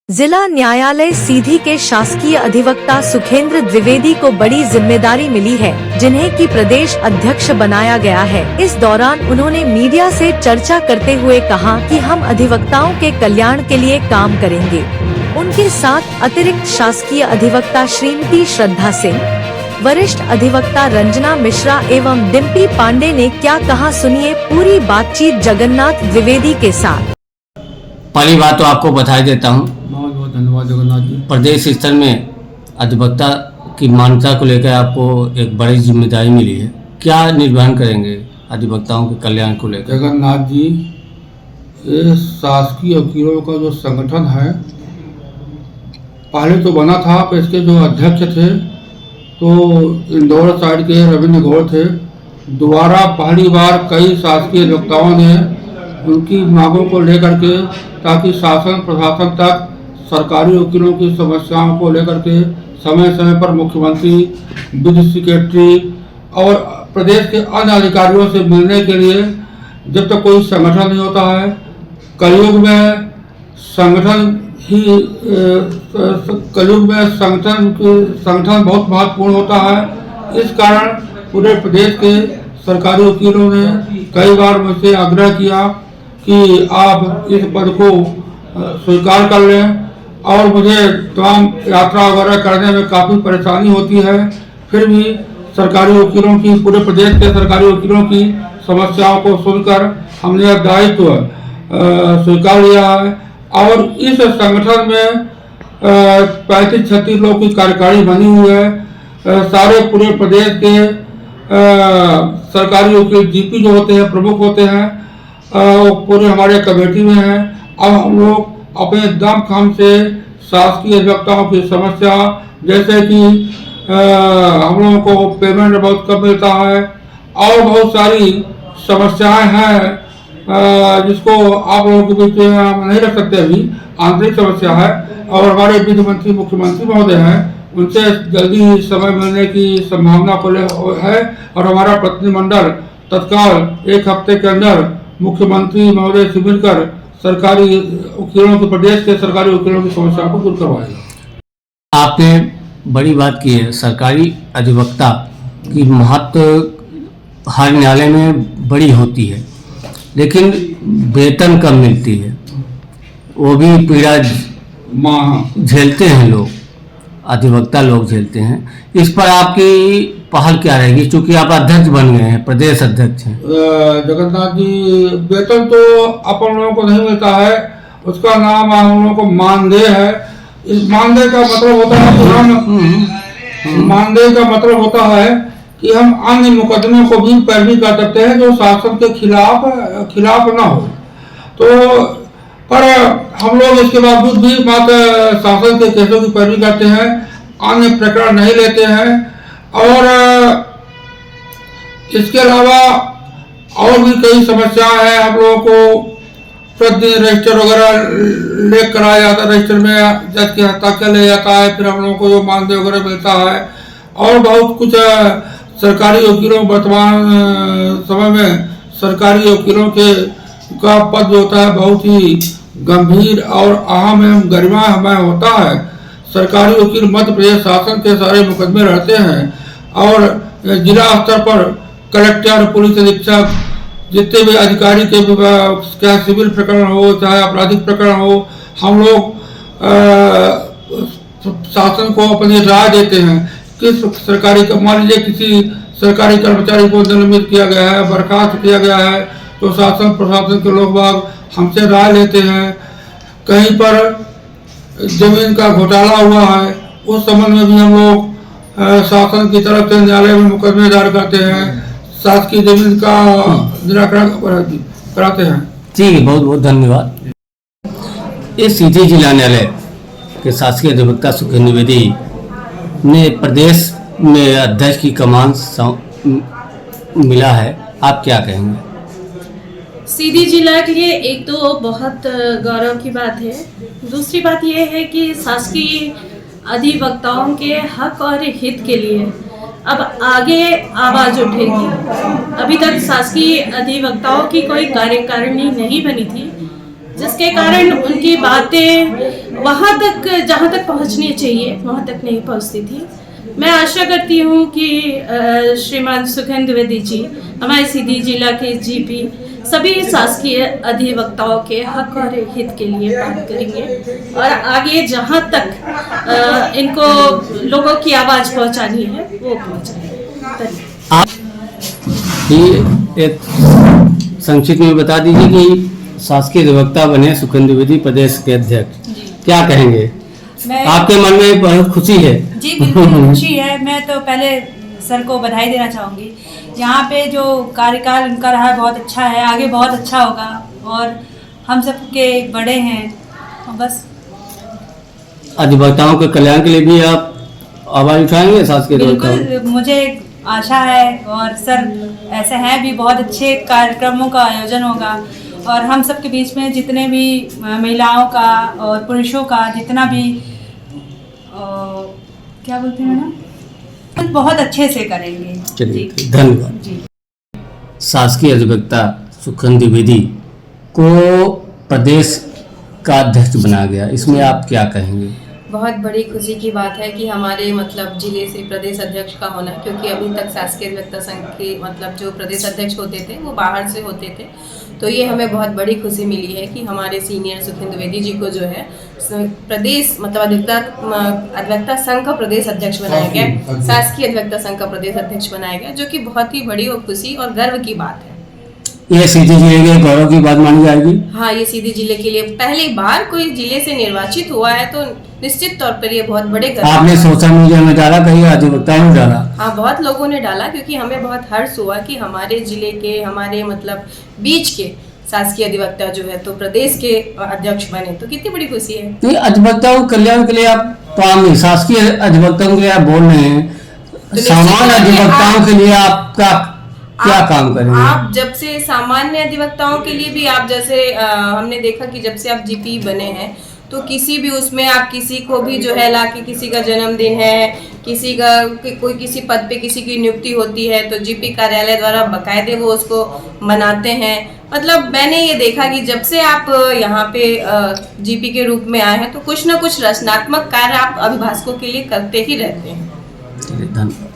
जिला न्यायालय सीधी के शासकीय अधिवक्ता सुखेंद्र द्विवेदी को बड़ी जिम्मेदारी मिली है, जिन्हें की प्रदेश अध्यक्ष बनाया गया है। इस दौरान उन्होंने मीडिया से चर्चा करते हुए कहा कि हम अधिवक्ताओं के कल्याण के लिए काम करेंगे। उनके साथ अतिरिक्त शासकीय अधिवक्ता श्रीमती श्रद्धा सिंह, वरिष्ठ अधिवक्ता रंजना मिश्रा एवं डिम्पी पांडे ने क्या कहा, सुनिए पूरी बातचीत जगन्नाथ द्विवेदी के साथ। पहली बात तो आपको बधाई देता हूँ, बहुत बहुत धन्यवाद जगन्नाथ जी। प्रदेश स्तर में अधिवक्ता की मान्यता को लेकर आपको एक बड़ी जिम्मेदारी मिली है। क्या निर्वहन करेंगे अधिवक्ताओं के कल्याण को लेकर? जगन्नाथ जी, ये शासकीय वकीलों का जो संगठन है पहले तो बना था, पर इसके जो अध्यक्ष थे तो इंदौर साइड के रविंद्र गौड़ थे। दोबारा पहली बार कई शासकीय अधिवक्ताओं ने उनकी मांगों को लेकर के, ताकि शासन प्रशासन तक सरकारी वकीलों की समस्याओं को लेकर के समय समय पर मुख्यमंत्री, विधि सेक्रेटरी और प्रदेश के अन्य अधिकारियों से मिलने के लिए, जब तक कोई संगठन नहीं होता है, कलयुग में संगठन बहुत महत्वपूर्ण होता है। इस कारण पूरे प्रदेश के सरकारी वकीलों ने कई बार मुझसे आग्रह किया कि आप इस पद को स्वीकार कर लें, और मुझे तमाम यात्रा वगैरह करने में काफ़ी परेशानी होती है। फिर भी सरकारी वकीलों की, पूरे प्रदेश के सरकारी वकीलों की समस्याओं को सुनकर हमने यह दायित्व स्वीकार लिया है। और इस संगठन में 35-36 लोग की कार्यकारिणी बनी हुई है। सारे पूरे प्रदेश के सरकारी वकील जीपी जो होते हैं, प्रमुख होते हैं, पूरे हमारे कमेटी में हैं। अब हम लोग अपने दम खम से शासकीय अधिवक्ताओं की समस्या, जैसे कि हम लोगों को पेमेंट बहुत कम मिलता है और बहुत सारी समस्याएं हैं जिसको आप लोगों के बीच में हम नहीं रख सकते, अभी आंतरिक समस्या है। और हमारे विधि मंत्री मुख्यमंत्री महोदय हैं, उनसे जल्दी समय मिलने की संभावना को है। और हमारा प्रतिनिधिमंडल तत्काल 1 हफ्ते के अंदर मुख्यमंत्री महोदय से मिलकर सरकारी वकीलों के, प्रदेश के सरकारी वकीलों की समस्या को दूर करवाएगा। आपने बड़ी बात की है, सरकारी अधिवक्ता की महत्व हर न्यायालय में बड़ी होती है, लेकिन वेतन कम मिलती है, वो भी पीड़ा झेलते हैं लोग, अधिवक्ता लोग झेलते हैं। इस पर आपकी पहल क्या रहेगी, क्योंकि आप अध्यक्ष बन गए हैं, प्रदेश अध्यक्ष हैं? जगन्नाथ जी, वेतन तो अपन लोगों को नहीं मिलता है, उसका नाम हम लोगों को मानदेय है। इस मानदेय का मतलब होता है कि कि हम अन्य मुकदमे को भी पैरवी कर सकते हैं जो शासन के खिलाफ ना हो। तो पर हम लोग इसके बावजूद भी मात्र शासन के केसों की पैरवी करते हैं, अन्य प्रकरण नहीं लेते हैं। और इसके अलावा और भी कई समस्याएं हैं। हम लोगों को प्रतिदिन रजिस्टर वगैरह ले कराया जाता है, रजिस्टर में जज के हस्ताक्षर ले जाता है, फिर हम लोगों को जो मानदेय वगैरह मिलता है। और बहुत कुछ सरकारी वकीलों, वर्तमान समय में सरकारी वकीलों का पद जो होता है बहुत ही गंभीर और अहम एवं गरिमामय होता है। सरकारी वकील मध्य प्रदेश शासन के सारे मुकदमे रहते हैं, और जिला स्तर पर कलेक्टर, पुलिस अधीक्षक, जितने भी अधिकारी के, चाहे सिविल प्रकरण हो चाहे आपराधिक प्रकरण हो, हम लोग शासन को अपनी राय देते हैं। किस सरकारी, मान लीजिए किसी सरकारी कर्मचारी को निलंबित किया गया है, बर्खास्त किया गया है, तो शासन प्रशासन के लोग बाग हमसे राय लेते हैं। कहीं पर जमीन का घोटाला हुआ है, उस संबंध में भी हम लोग शासन की तरफ से न्यायालय में मुकदमे दायर करते हैं, शासकीय जमीन का निराकरण कराते हैं। जी, बहुत बहुत धन्यवाद। इस सीधी जिला न्यायालय के शासकीय अधिवक्ता सुखेंद्र द्विवेदी ने प्रदेश में अध्यक्ष की कमान मिला है, आप क्या कहेंगे? सीधी जिला के लिए एक तो बहुत गौरव की बात है। दूसरी बात यह है कि शासकीय अधिवक्ताओं के हक और हित के लिए अब आगे आवाज उठेगी। अभी तक शासकीय अधिवक्ताओं की कोई कार्यकारिणी नहीं बनी थी, जिसके कारण उनकी बातें वहाँ तक जहाँ तक पहुँचनी चाहिए वहाँ तक नहीं पहुँचती थी। मैं आशा करती हूँ कि श्रीमान सुखेंद्र द्विवेदी जी हमारे सीधी जिला के जीपी सभी शासकीय अधिवक्ताओं के हक और हित के लिए बात करेंगे और आगे जहाँ तक इनको लोगों की आवाज़ पहुँचानी है वो पहुँचाएंगे। आप ये एक संक्षिप्त में बता दीजिए कि शासकीय अधिवक्ता बने सुखेंद्र द्विवेदी प्रदेश के अध्यक्ष, क्या कहेंगे? आपके मन में बहुत खुशी है? जी बिल्कुल खुशी है। मैं तो पहले सर को बधाई देना चाहूँगी। यहाँ पे जो कार्यकाल उनका रहा है बहुत अच्छा है, आगे बहुत अच्छा होगा और हम सबके बड़े हैं। बस अधिवक्ताओं के कल्याण के लिए भी आप आवाज उठाएंगे शासकीय अधिवक्ताओं? बिल्कुल, मुझे आशा है और सर ऐसे हैं भी, बहुत अच्छे कार्यक्रमों का आयोजन होगा और हम सबके बीच में जितने भी महिलाओं का और पुरुषों का जितना भी क्या बोलते हैं ना, बहुत अच्छे से करेंगे। चलिए धन्यवाद। जी। शासकीय अधिवक्ता सुखेंद्र द्विवेदी को प्रदेश का अध्यक्ष बनाया गया, इसमें आप क्या कहेंगे? बहुत बड़ी खुशी की बात है कि हमारे मतलब जिले से प्रदेश अध्यक्ष का होना, क्योंकि अभी तक शासकीय अधिवक्ता संघ के मतलब जो प्रदेश अध्यक्ष होते थे वो बाहर से होते थे। तो ये हमें बहुत बड़ी खुशी मिली है कि हमारे सीनियर सुखेंद्र द्विवेदी जी को जो है प्रदेश मतलब अधिवक्ता संघ का प्रदेश अध्यक्ष बनाया गया, शासकीय अधिवक्ता संघ का प्रदेश अध्यक्ष बनाया गया, जो कि बहुत ही बड़ी और खुशी और गर्व की बात है। ये सीधी जिले के गौरव की बात मानी जाएगी। हाँ, ये सीधी जिले के लिए पहली बार कोई जिले से निर्वाचित हुआ है, तो निश्चित तौर पर ये बहुत बड़े गर्व। आपने सोशल मीडिया में डाला, कहीं अधिवक्ताओं ने डाला? हाँ, बहुत लोगों ने डाला, क्योंकि हमें बहुत हर्ष हुआ कि हमारे जिले के हमारे मतलब बीच के शासकीय अधिवक्ता जो है तो प्रदेश के अध्यक्ष बने, तो कितनी बड़ी खुशी है। नहीं, अधिवक्ताओं कल्याण के लिए आप काम नहीं, शासकीय अधिवक्ताओं के लिए आप बोल रहे हैं, तो सामान्य अधिवक्ताओं के लिए आपका क्या काम करेंगे? आप जब से सामान्य अधिवक्ताओं के लिए भी आप जैसे हमने देखा कि जब से आप जीपी बने हैं तो किसी भी उसमें आप किसी को भी जो है लाके, किसी का जन्मदिन है, किसी का कोई किसी पद पे किसी की नियुक्ति होती है तो जीपी कार्यालय द्वारा बकायदे वो उसको मनाते हैं। मतलब मैंने ये देखा कि जब से आप यहाँ पे जीपी के रूप में आए हैं तो कुछ ना कुछ रचनात्मक कार्य आप अभिभाषकों के लिए करते ही रहते हैं। धन्यवाद।